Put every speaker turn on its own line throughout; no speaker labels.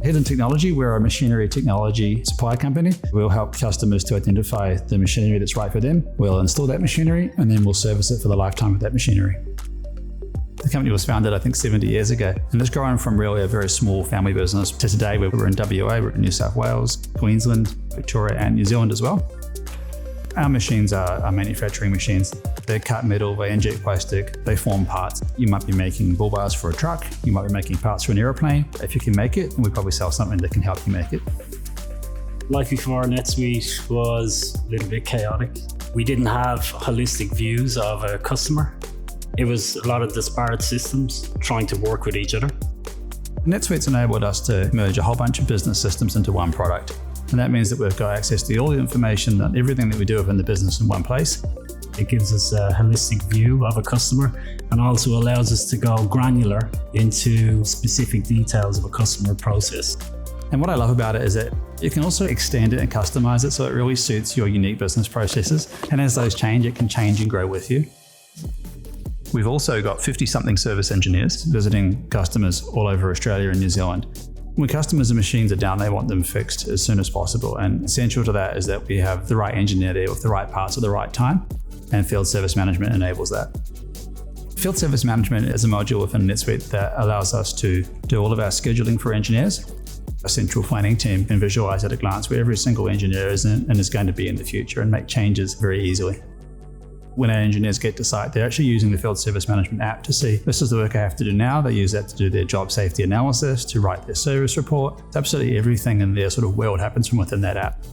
Headland Technology, we're a machinery technology supply company. We'll help customers to identify the machinery that's right for them. We'll install that machinery and then we'll service it for the lifetime of that machinery. The company was founded, I think, 70 years ago, and it's grown from really a very small family business to today where we're in WA, we're in New South Wales, Queensland, Victoria and New Zealand as well. Our machines are manufacturing machines. They cut metal, they inject plastic, they form parts. You might be making bull bars for a truck, you might be making parts for an aeroplane. If you can make it, then we probably sell something that can help you make it.
Life before NetSuite was a little bit chaotic. We didn't have holistic views of a customer. It was a lot of disparate systems trying to work with each other.
NetSuite's enabled us to merge a whole bunch of business systems into one product. And that means that we've got access to all the information and everything that we do within the business in one place.
It gives us a holistic view of a customer and also allows us to go granular into specific details of a customer process.
And what I love about it is that you can also extend it and customize it so it really suits your unique business processes. And as those change, it can change and grow with you. We've also got 50-something service engineers visiting customers all over Australia and New Zealand. When customers and machines are down, they want them fixed as soon as possible. And essential to that is that we have the right engineer there with the right parts at the right time, and field service management enables that. Field service management is a module within NetSuite that allows us to do all of our scheduling for engineers. A central planning team can visualize at a glance where every single engineer is in and is going to be in the future and make changes very easily. When our engineers get to site, they're actually using the field service management app to see, this is the work I have to do now. They use that to do their job safety analysis, to write their service report. Absolutely everything in their sort of world happens from within that app.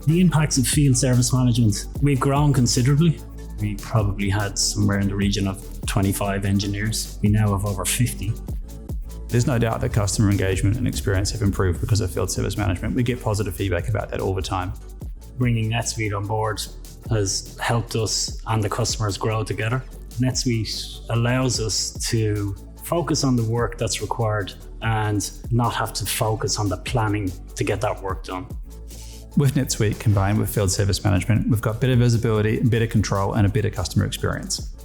The impacts of field service management, we've grown considerably. We probably had somewhere in the region of 25 engineers. We now have over 50.
There's no doubt that customer engagement and experience have improved because of field service management. We get positive feedback about that all the time.
Bringing NetSuite on board has helped us and the customers grow together. NetSuite allows us to focus on the work that's required and not have to focus on the planning to get that work done.
With NetSuite combined with field service management, we've got better visibility, better control, and a better customer experience.